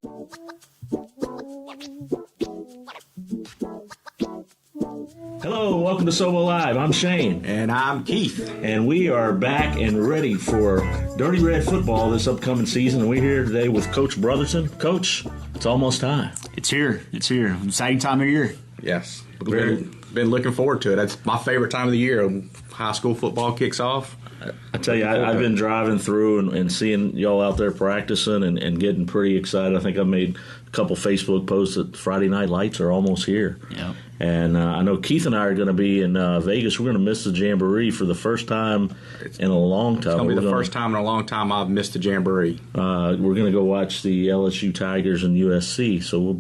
Hello, welcome to Sobo Live. I'm Shane. And I'm Keith. And we are back and ready for Dirty Red football this upcoming season. And we're here today with Coach Brotherton. Coach, it's almost time. It's here. Exciting time of year. Yes. Been looking forward to it. That's my favorite time of the year. When high school football kicks off. I tell you, I've been driving through and seeing y'all out there practicing and getting pretty excited. I think I've made a couple Facebook posts that Friday Night Lights are almost here. Yeah. And I know Keith and I are going to be in Vegas. We're going to miss the Jamboree for the first time in a long time. It's going to be the first time in a long time I've missed the Jamboree. We're going to go watch the LSU Tigers and USC. So we'll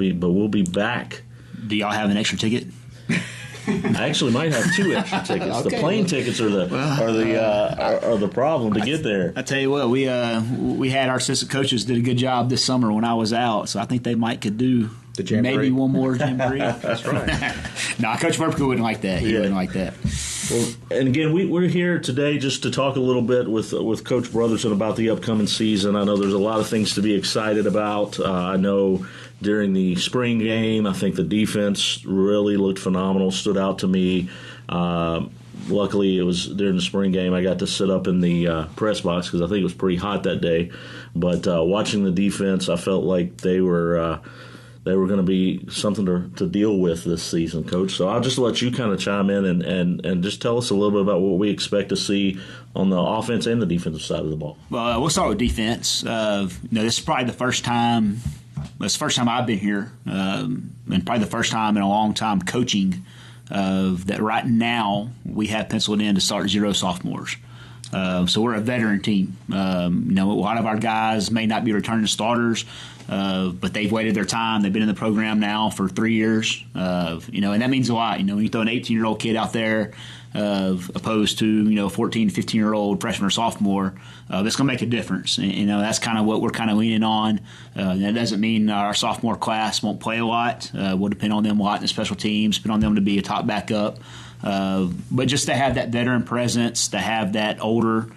be back. Do y'all have an extra ticket? I actually might have 2 extra tickets. Okay. The plane tickets are the problem to get there. I tell you what, we had our assistant coaches did a good job this summer when I was out, so I think they could do the Jamboree. Maybe one more Jamboree. That's right. No, Coach Murphy wouldn't like that. He wouldn't like that. Well, and again, we're here today just to talk a little bit with Coach Brotherton about the upcoming season. I know there's a lot of things to be excited about. I know during the spring game, I think the defense really looked phenomenal, stood out to me. Luckily, it was during the spring game I got to sit up in the press box because I think it was pretty hot that day. But watching the defense, I felt like they were going to be something to deal with this season, Coach. So I'll just let you kind of chime in and just tell us a little bit about what we expect to see on the offense and the defensive side of the ball. Well, we'll start with defense. This is probably the first time. It's the first time I've been here, and probably the first time in a long time coaching that right now we have penciled in to start 0 sophomores. So we're a veteran team. A lot of our guys may not be returning starters, but they've waited their time. They've been in the program now for 3 years. And that means a lot. When you throw an 18-year-old kid out there, opposed to 14, 15-year-old freshman or sophomore, that's going to make a difference. And, that's kind of what we're kind of leaning on. That doesn't mean our sophomore class won't play a lot. We'll depend on them a lot in the special teams, depend on them to be a top backup. But just to have that veteran presence, to have that older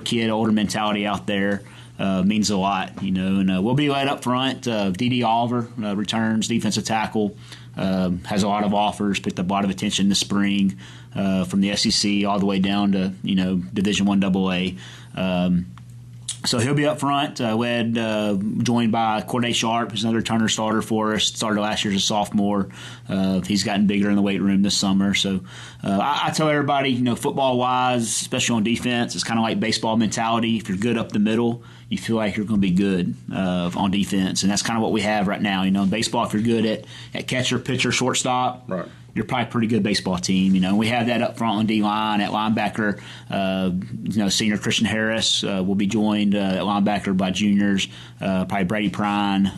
kid, older mentality out there means a lot, And we'll be led up front. D.D. Oliver returns, defensive tackle, has a lot of offers, picked up a lot of attention this spring from the SEC all the way down to Division I AA. So he'll be up front, joined by Corday Sharp, who's another returner starter for us. Started last year as a sophomore. He's gotten bigger in the weight room this summer. So I tell everybody, football-wise, especially on defense, it's kind of like baseball mentality. If you're good up the middle, you feel like you're going to be good on defense. And that's kind of what we have right now. In baseball, if you're good at catcher, pitcher, shortstop, right, you're probably a pretty good baseball team. We have that up front on D-line. At linebacker, senior Christian Harris will be joined at linebacker by juniors, probably Brady Prine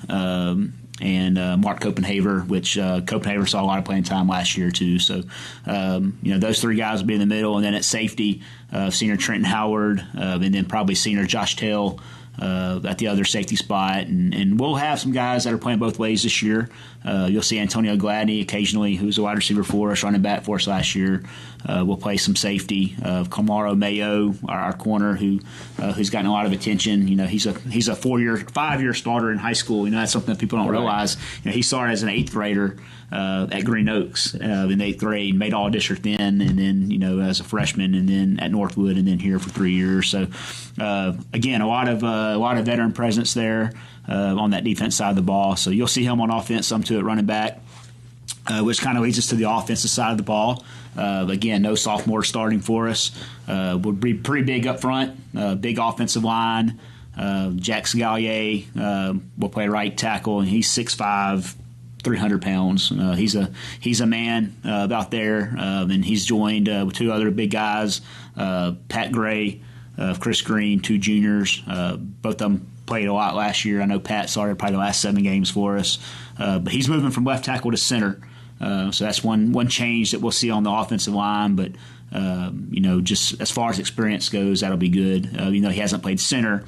and Mark Copenhaver, which Copenhaver saw a lot of playing time last year too. So, those 3 guys will be in the middle. And then at safety, senior Trenton Howard, and then probably senior Josh Tell at the other safety spot. And we'll have some guys that are playing both ways this year. You'll see Antonio Gladney occasionally, who's a wide receiver for us, running back for us last year. We'll play some safety. Kamaro Mayo, our corner, who's gotten a lot of attention. He's a 5-year starter in high school. That's something that people don't realize. He started as an 8th grader at Green Oaks in 8th grade, made all district then, and then as a freshman, and then at Northwood, and then here for 3 years. So again, a lot of veteran presence there on that defense side of the ball. So you'll see him on offense, some to it running back, which kind of leads us to the offensive side of the ball. Again, no sophomore starting for us. We'll be pretty big up front, big offensive line. Jack Scallier will play right tackle, and he's 6'5", 300 pounds. He's a man out there, and he's joined with 2 other big guys, Pat Gray, Chris Green, 2 juniors. Both of them played a lot last year. I know Pat started probably the last 7 games for us, but he's moving from left tackle to center. So that's one change that we'll see on the offensive line. But just as far as experience goes, that'll be good. He hasn't played center.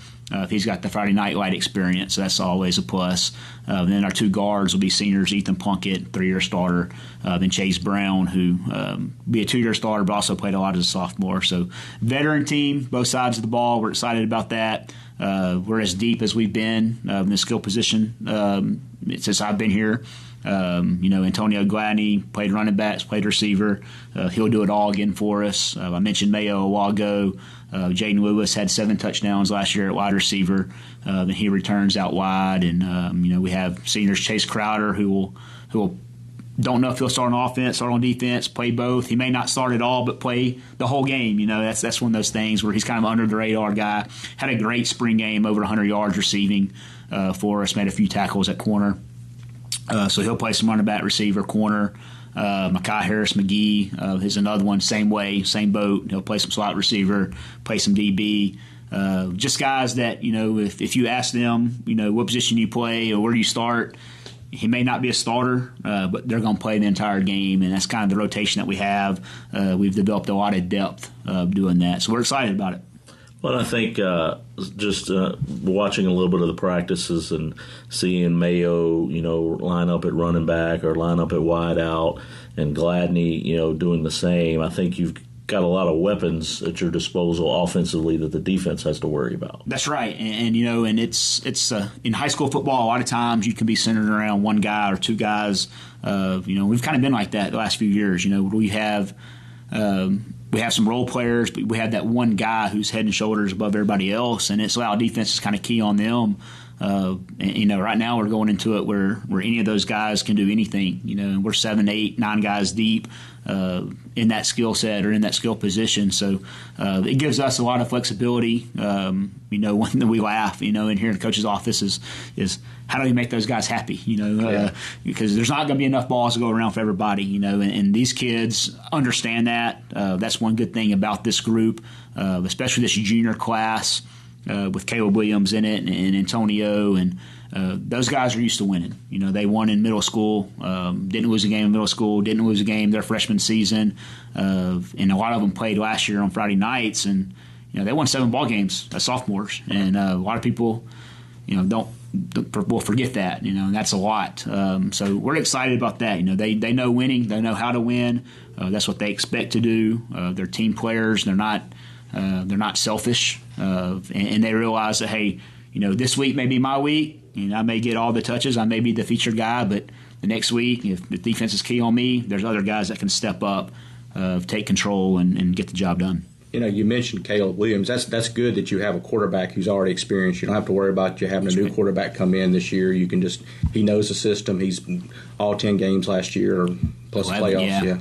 He's got the Friday Night Light experience, so that's always a plus. And then our 2 guards will be seniors, Ethan Plunkett, 3-year starter, then Chase Brown, who be a 2-year starter, but also played a lot as a sophomore. So veteran team, both sides of the ball. We're excited about that. We're as deep as we've been in the skill position since I've been here. Antonio Gladney played running backs, played receiver. He'll do it all again for us. I mentioned Mayo a while ago. Jaden Lewis had 7 touchdowns last year at wide receiver. And he returns out wide. And, we have seniors Chase Crowder who will don't know if he'll start on offense, start on defense, play both. He may not start at all, but play the whole game. That's one of those things where he's kind of under the radar guy. Had a great spring game, over 100 yards receiving for us. Made a few tackles at corner. So he'll play some running back, receiver, corner. Mekhi Harris McGee is another one, same way, same boat. He'll play some slot receiver, play some DB. Just guys that, if you ask them, what position you play or where do you start, he may not be a starter, but they're going to play the entire game, and that's kind of the rotation that we have. We've developed a lot of depth doing that, so we're excited about it. Well, I think just watching a little bit of the practices and seeing Mayo, line up at running back or line up at wide out, and Gladney, doing the same, I think you've got a lot of weapons at your disposal offensively that the defense has to worry about. That's right, and it's in high school football, a lot of times you can be centered around one guy or two guys. We've kind of been like that the last few years. We have some role players, but we have that one guy who's head and shoulders above everybody else, and it's allowed defense is kind of key on them. Right now we're going into it where any of those guys can do anything. And we're 7, 8, 9 guys deep in that skill set or in that skill position. So it gives us a lot of flexibility. One that we laugh, in here in the coach's office is how do we make those guys happy? Because there's not going to be enough balls to go around for everybody. And these kids understand that. That's one good thing about this group, especially this junior class. With Caleb Williams in it and Antonio, and those guys are used to winning. They won in middle school, didn't lose a game in middle school, didn't lose a game their freshman season, and a lot of them played last year on Friday nights, and they won 7 ball games as sophomores, and a lot of people, will forget that, and that's a lot. So we're excited about that. They know winning, they know how to win. That's what they expect to do. They're team players. They're not selfish, and they realize that, hey, this week may be my week. I may get all the touches. I may be the featured guy, but the next week, if the defense is key on me, there's other guys that can step up, take control, and get the job done. You mentioned Caleb Williams. That's good that you have a quarterback who's already experienced. You don't have to worry about you having a new quarterback come in this year. You can he knows the system. He's all 10 games last year, plus 11, playoffs. Yeah.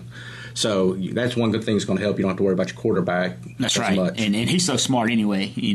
So that's one good thing that's going to help. You don't have to worry about your quarterback. That's right, much. And he's so smart anyway. He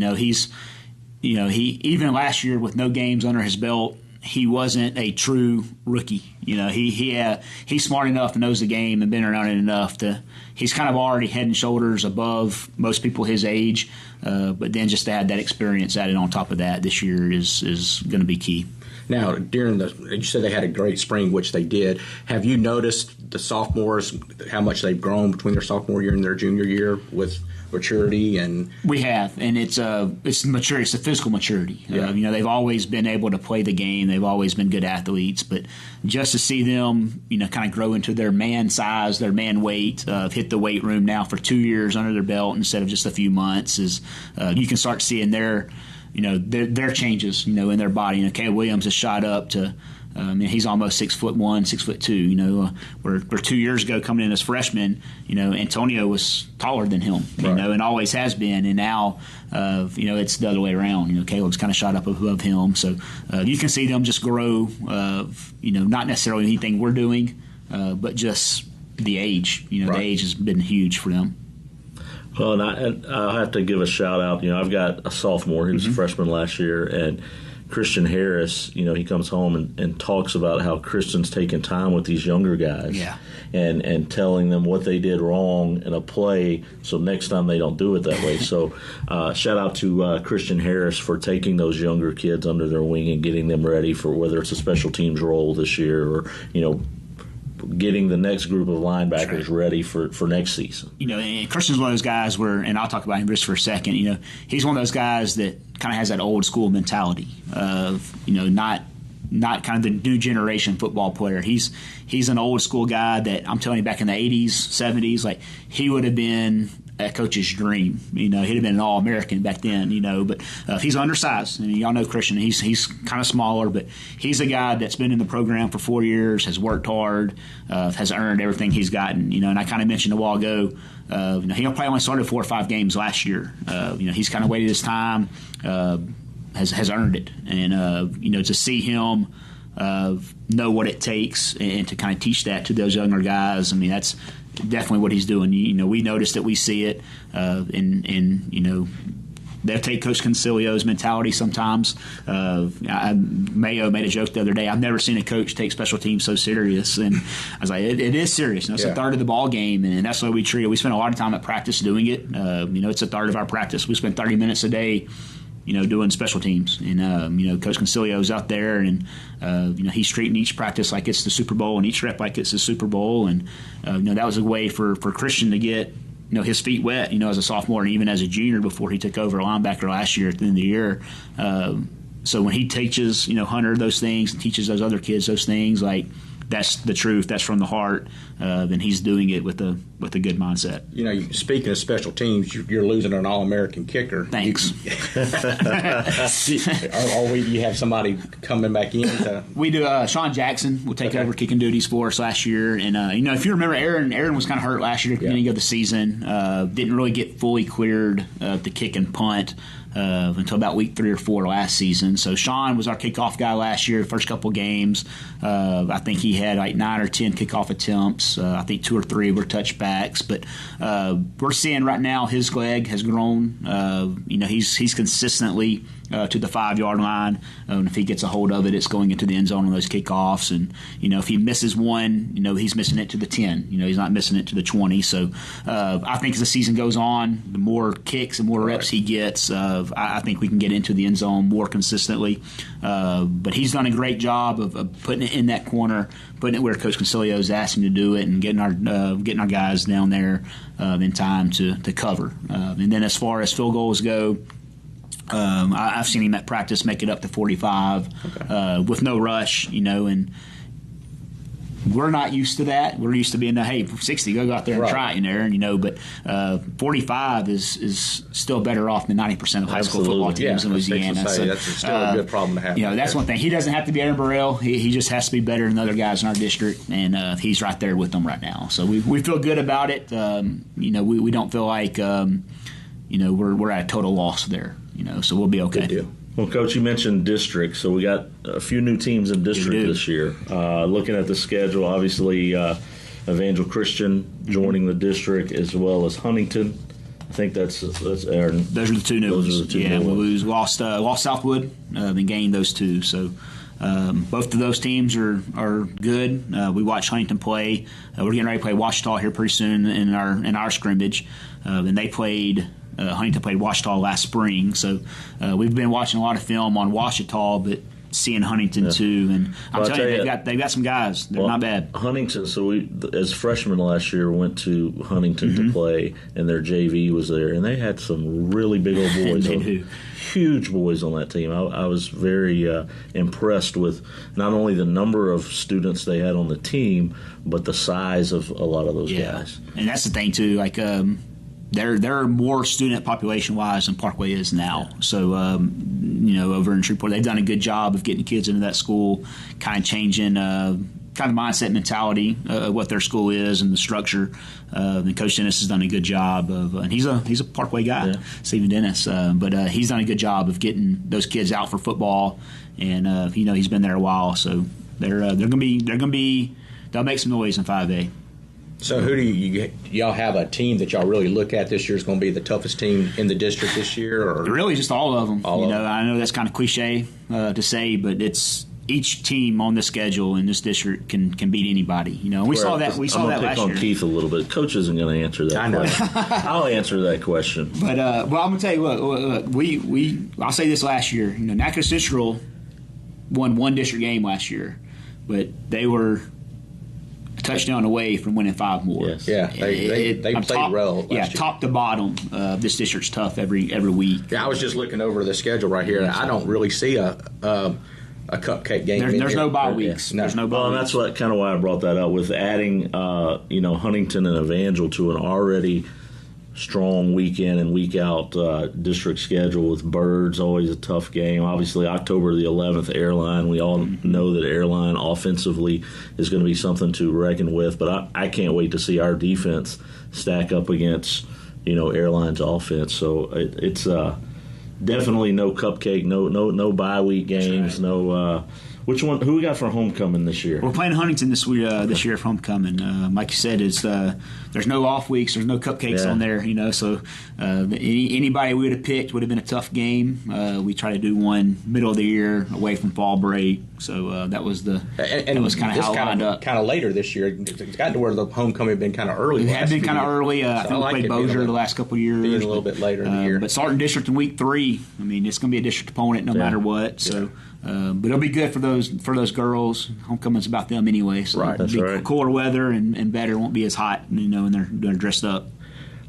even last year with no games under his belt, he wasn't a true rookie. He's smart enough and knows the game and been around it enough to. He's kind of already head and shoulders above most people his age, but then just to add that experience added on top of that this year is going to be key. Now, you said they had a great spring, which they did. Have you noticed the sophomores, how much they've grown between their sophomore year and their junior year with maturity? And we have, and it's maturity. It's the physical maturity. Yeah. They've always been able to play the game. They've always been good athletes, but just to see them, kind of grow into their man size, their man weight, hit the weight room now for 2 years under their belt instead of just a few months, is you can start seeing their changes, in their body. Caleb Williams has shot up to, he's almost 6'1", 6'2". Where 2 years ago coming in as freshman, Antonio was taller than him, right. And always has been. And now, it's the other way around. Caleb's kind of shot up above him. So you can see them just grow. Not necessarily anything we're doing, but just the age. Right. The age has been huge for them. Well, and I'll have to give a shout out. I've got a sophomore. He was a freshman last year, and Christian Harris. He comes home and talks about how Christian's taking time with these younger guys, and telling them what they did wrong in a play, so next time they don't do it that way. So, shout out to Christian Harris for taking those younger kids under their wing and getting them ready for whether it's a special teams role this year or getting the next group of linebackers ready for next season. And Christian's one of those guys where, and I'll talk about him just for a second, he's one of those guys that kind of has that old school mentality of, not kind of the new generation football player. He's an old school guy that I'm telling you back in the 80s, 70s, like he would have been a coach's dream. He'd have been an All-American back then, but he's undersized. Y'all know Christian. He's kind of smaller, but he's a guy that's been in the program for 4 years, has worked hard, has earned everything he's gotten. And I kind of mentioned a while ago, he probably only started 4 or 5 games last year. He's kind of waited his time, has earned it. And, to see him know what it takes and to kind of teach that to those younger guys, that's definitely what he's doing. We notice that we see it, and they'll take Coach Concilio's mentality sometimes. Mayo made a joke the other day. I've never seen a coach take special teams so serious, and I was like, it is serious. It's a third of the ball game, and that's the way we treat it. We spend a lot of time at practice doing it. It's a third of our practice. We spend 30 minutes a day doing special teams. And, Coach Concilio's out there, and, he's treating each practice like it's the Super Bowl and each rep like it's the Super Bowl. And, that was a way for Christian to get, his feet wet, as a sophomore and even as a junior before he took over a linebacker last year at the end of the year. So when he teaches, Hunter those things and teaches those other kids those things, like, that's the truth. That's from the heart, and he's doing it with a good mindset. Speaking of special teams, you're losing an All-American kicker. Thanks. You have somebody coming back in? We do. Sean Jackson will take over kicking duties for us last year, and if you remember, Aaron was kind of hurt last year at the beginning of the season. Didn't really get fully cleared to kick and punt until about week 3 or 4 last season. So Sean was our kickoff guy last year, the first couple games. I think he had like 9 or 10 kickoff attempts. I think 2 or 3 were touchbacks. But we're seeing right now his leg has grown. He's consistently to the 5-yard line. If he gets a hold of it, it's going into the end zone on those kickoffs. And, if he misses one, he's missing it to the 10. He's not missing it to the 20. So I think as the season goes on, the more kicks and more reps he gets, I think we can get into the end zone more consistently. But he's done a great job of putting it in that corner, putting it where Coach Concilio's asked him to do it, and getting our guys down there in time to cover. And then as far as field goals go, I've seen him at practice make it up to 45 with no rush, and we're not used to that. We're used to being, hey, 60, go out there and try it, Aaron, but 45 is still better off than 90% of high school football teams in Louisiana. That's still a good problem to have. That's one thing. He doesn't have to be Aaron Burrell. He just has to be better than other guys in our district, and he's right there with them right now. So we feel good about it. We don't feel like, we're at a total loss there. So we'll be okay. Good deal. Well, Coach, you mentioned district, so we got a few new teams in district this year. Looking at the schedule, obviously Evangel Christian joining the district, as well as Huntington. I think that's Aaron. Those are the two new ones. We lost Southwood, then gained those two. So both of those teams are good. We watched Huntington play. We're getting ready to play Ouachita here pretty soon in our scrimmage, and they played. Huntington played Ouachita last spring, so we've been watching a lot of film on Ouachita, but seeing Huntington too. And I'm telling you, they've got some guys. They're not bad. Huntington. So we, as freshmen last year, went to Huntington to play, and their JV was there, and they had some really big old boys. Huge boys on that team. I was very impressed with not only the number of students they had on the team, but the size of a lot of those guys. And that's the thing too. Like. They're more student population-wise than Parkway is now. So, over in Shreveport, they've done a good job of getting kids into that school, kind of changing kind of mindset, mentality of what their school is and the structure. And Coach Dennis has done a good job of, and he's a Parkway guy, Stephen Dennis. But he's done a good job of getting those kids out for football, and he's been there a while. So they'll make some noise in 5A. So who do y'all have a team that y'all really look at this year is going to be the toughest team in the district this year? Or really just all of them. All I know that's kind of cliche to say, but it's each team on the schedule in this district can beat anybody. We saw that last year. I'm going to pick on Keith a little bit. Coach isn't going to answer that question. I'll answer that question. But I'm going to tell you, look, I'll say this last year. Natchitoches Central won one district game last year, but they were a touchdown away from winning 5 more. Yes. Yeah, they played well last year. Top to bottom, this district's tough every week. Yeah, I was just looking over the schedule right here. I don't really see a cupcake game. There's no bye weeks. No. There's no bye weeks. And that's what kind of why I brought that up with adding Huntington and Evangel to an already strong week in and week out district schedule with Birds, always a tough game. Obviously, October the 11th, Airline. We all know that Airline offensively is going to be something to reckon with, but I can't wait to see our defense stack up against Airline's offense. So it's definitely no cupcake, no bye week games, right. no. Which one? Who we got for homecoming this year? We're playing Huntington this year for homecoming. Like you said, there's no off weeks, there's no cupcakes on there. So anybody we would have picked would have been a tough game. We try to do one middle of the year away from fall break. So that was that was kind of how it lined up. Kind of later this year. It's gotten to where the homecoming had been kind of early. It had been kind of early. I think we played Bossier the last couple of years. Being a little bit later in the year. But starting district in week 3, I mean, it's going to be a district opponent no matter what. So. But it'll be good for those girls. Homecoming's about them anyway. So right, it'll be right. cooler weather and better. It won't be as hot, and they're dressed up.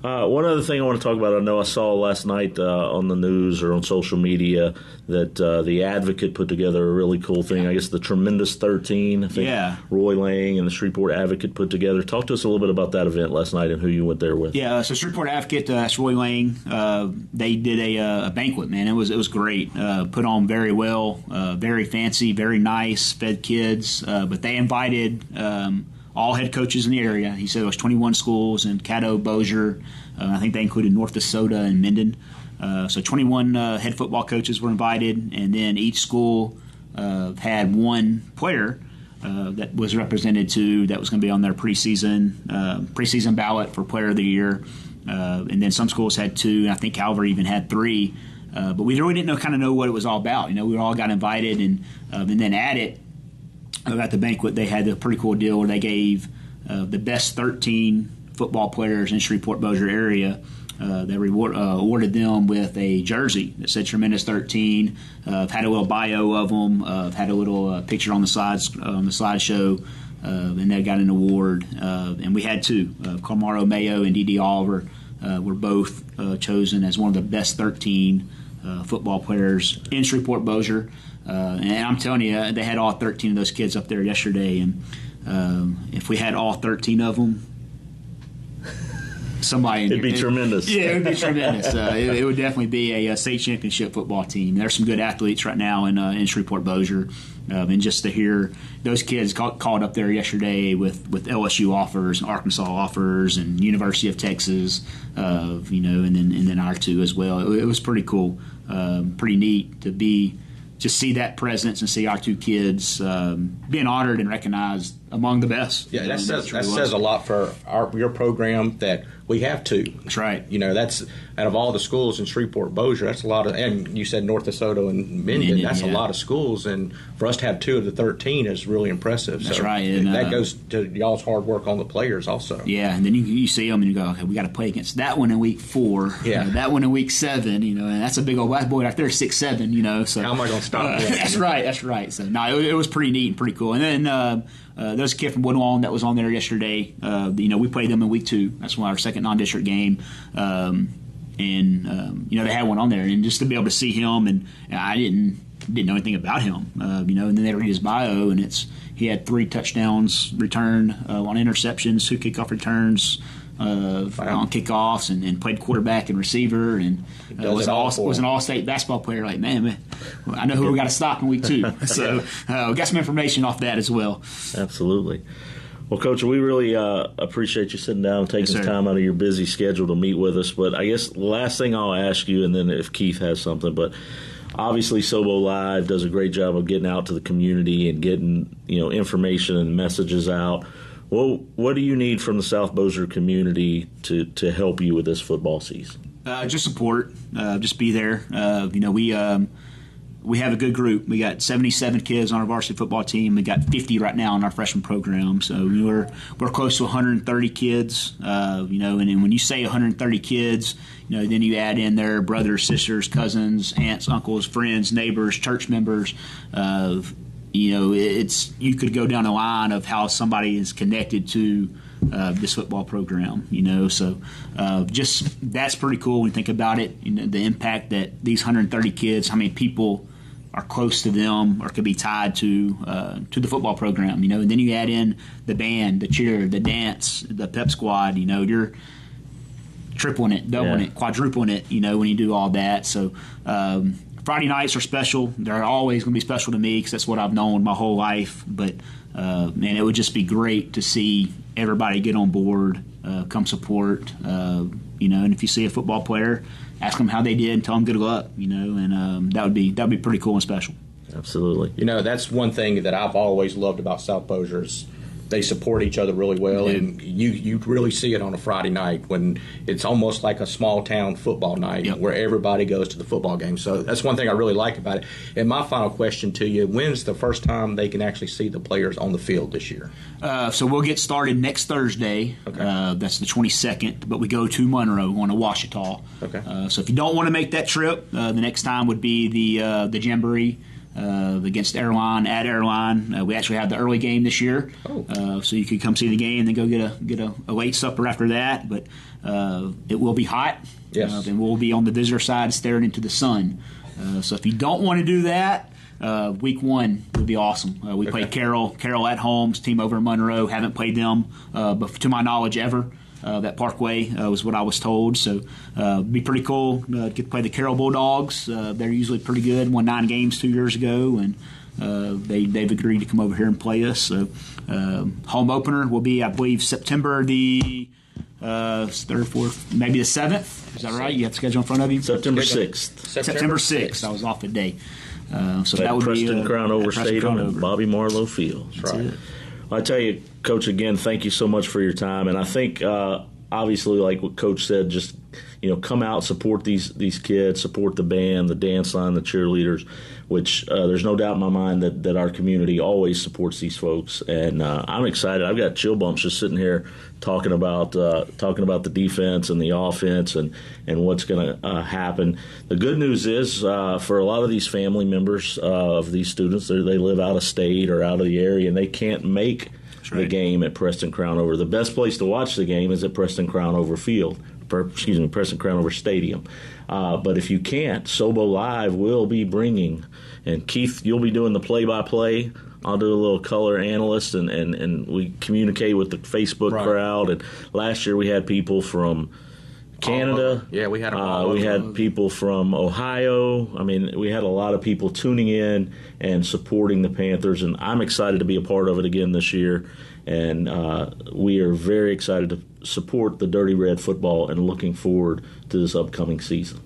One other thing I want to talk about, I know I saw last night on the news or on social media that the Advocate put together a really cool thing. I guess the Tremendous 13, I think Roy Lang and the Shreveport Advocate put together. Talk to us a little bit about that event last night and who you went there with. Yeah, so Shreveport Advocate, that's Roy Lang. They did a banquet, man. It was great. Put on very well, very fancy, very nice, fed kids. But they invited all head coaches in the area. He said it was 21 schools in Caddo, Bossier. I think they included North DeSoto and Minden. So 21 head football coaches were invited, and then each school had one player that was represented that was going to be on their preseason ballot for Player of the Year. And then some schools had 2, and I think Calvary even had 3. But we really didn't know what it was all about. We all got invited, and then at it, at the banquet, they had a pretty cool deal where they gave the best 13 football players in Shreveport-Bossier area. They awarded them with a jersey that said Tremendous 13. Had a little bio of them. Had a little picture on the slideshow, and they got an award. And we had 2. Carmaro Mayo and D.D. Oliver were both chosen as one of the best 13 football players in Shreveport-Bossier. And I'm telling you, they had all 13 of those kids up there yesterday, and if we had all 13 of them, somebody it'd be tremendous. Yeah, it would be tremendous. It would definitely be a state championship football team. There's some good athletes right now in Shreveport-Bossier, and just to hear those kids called up there yesterday with LSU offers, Arkansas offers, and University of Texas, and then our 2 as well. It was pretty cool, pretty neat to see that presence and see our 2 kids being honored and recognized among the best. Yeah, that says a lot for your program that we have 2. That's right. That's out of all the schools in Shreveport-Bossier, that's a lot of, and you said North DeSoto and Minden, that's a lot of schools, and for us to have 2 of the 13 is really impressive. That's so right. And that goes to y'all's hard work on the players also. Yeah, and then you see them and you go, okay, we got to play against that one in week 4, that one in week 7, and that's a big old white boy right there, 6'7", so. How am I going to stop him? That's right. So, no, it was pretty neat and pretty cool. And then there's a kid from Woodlawn that was on there yesterday. We played them in week 2. That's our second non-district game. They had one on there, and just to be able to see him, and I didn't know anything about him, and then they read his bio, and he had 3 touchdowns returned on interceptions, 2 kickoff returns on kickoffs, and played quarterback and receiver, and was an all-state basketball player. Like, man, I know who we got to stop in week 2. So we got some information off that as well. Absolutely. Well, Coach, we really appreciate you sitting down and taking some time out of your busy schedule to meet with us. But I guess the last thing I'll ask you, and then if Keith has something, but obviously Sobo Live does a great job of getting out to the community and getting information and messages out. Well, what do you need from the South Bossier community to help you with this football season? Just support. Just be there. We have a good group. We got 77 kids on our varsity football team. We got 50 right now in our freshman program. So we're close to 130 kids. And when you say 130 kids, then you add in their brothers, sisters, cousins, aunts, uncles, friends, neighbors, church members. You could go down a line of how somebody is connected to this football program. So just that's pretty cool when you think about it. The impact that these 130 kids, how many people are close to them or could be tied to the football program. And then you add in the band, the cheer, the dance, the pep squad. You're tripling it, doubling it, quadrupling it, when you do all that. So Friday nights are special. They're always going to be special to me because that's what I've known my whole life. But, man, it would just be great to see everybody get on board, come support, and if you see a football player, ask them how they did and tell them good luck, and that would be pretty cool and special. Absolutely. That's one thing that I've always loved about South Bossier is they support each other really well, and you really see it on a Friday night when it's almost like a small town football night where everybody goes to the football game. So that's one thing I really like about it. And my final question to you, when's the first time they can actually see the players on the field this year? So we'll get started next Thursday. Okay. That's the 22nd, but we go to Monroe on a Washita. Okay. So if you don't want to make that trip, the next time would be the Jamboree. Against Airline at Airline. We actually have the early game this year, so you could come see the game and then go get a late supper after that. But it will be hot, and we'll be on the visitor side staring into the sun. So if you don't want to do that, week 1 would be awesome. We played Carroll at home, team over in Monroe. Haven't played them, but to my knowledge, ever. That Parkway was what I was told, so it'd be pretty cool. Get to play the Carroll Bulldogs. They're usually pretty good. Won 9 games 2 years ago, and they've agreed to come over here and play us. So home opener will be, I believe, September the 3rd, 4th, maybe the 7th. Is that right? You have the schedule in front of you? September 6th. September 6th. I was off a day. So that would Preston be Crown Over Stadium and Bobby Marlowe Field. That's right. I tell you, Coach, again, thank you so much for your time. And I think, obviously, like what Coach said, just come out, support these kids, support the band, the dance line, the cheerleaders. Which there's no doubt in my mind that our community always supports these folks. And I'm excited. I've got chill bumps just sitting here talking about the defense and the offense and what's going to happen. The good news is for a lot of these family members of these students, they live out of state or out of the area, and they can't make the game at Preston Crown Over. The best place to watch the game is at Preston Crown Over Field. Preston Crown Over Stadium. But if you can't, Sobo Live will be bringing, and Keith, you'll be doing the play-by-play. I'll do a little color analyst, and we communicate with the Facebook crowd. And last year we had people from Canada. We had people from Ohio. I mean, we had a lot of people tuning in and supporting the Panthers, and I'm excited to be a part of it again this year. And we are very excited to support the Dirty Red football and looking forward to this upcoming season.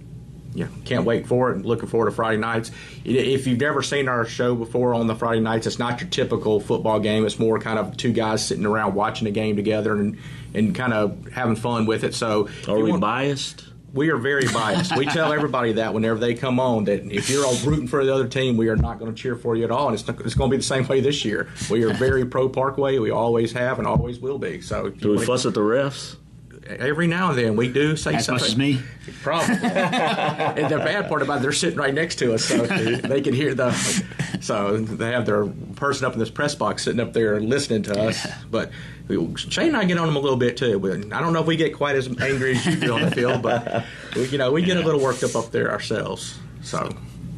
Yeah, can't wait for it. Looking forward to Friday nights. If you've never seen our show before on the Friday nights, it's not your typical football game. It's more kind of two guys sitting around watching a game together and kind of having fun with it. So, are we biased? We are very biased. We tell everybody that whenever they come on, that if you're all rooting for the other team, we are not going to cheer for you at all. And it's going to be the same way this year. We are very pro Parkway. We always have and always will be. So, do we fuss at the refs? Every now and then we do say as something. As much as me. Probably. And the bad part about it, they're sitting right next to us, so they can hear so they have their person up in this press box sitting up there listening to us. But Shane and I get on them a little bit too. I don't know if we get quite as angry as you do on the field, but we get a little worked up there ourselves. So.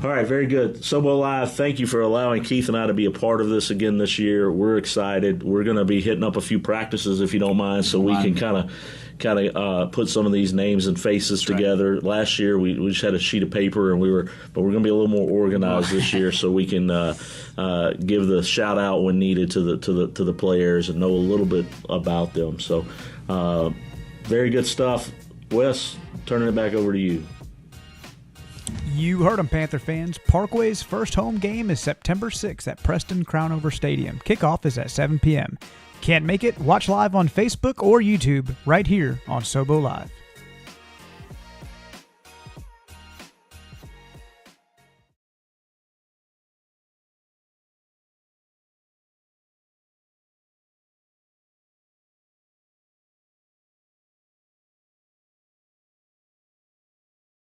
All right, very good. Sobo Live, thank you for allowing Keith and I to be a part of this again this year. We're excited. We're going to be hitting up a few practices, if you don't mind, so we can kind of put some of these names and faces together. Right. Last year we just had a sheet of paper, but we're going to be a little more organized this year, so we can give the shout out when needed to the players and know a little bit about them. So, very good stuff. Wes, turning it back over to you. You heard them, Panther fans. Parkway's first home game is September 6th at Preston Crown Over Stadium. Kickoff is at 7 p.m. Can't make it? Watch live on Facebook or YouTube right here on Sobo Live.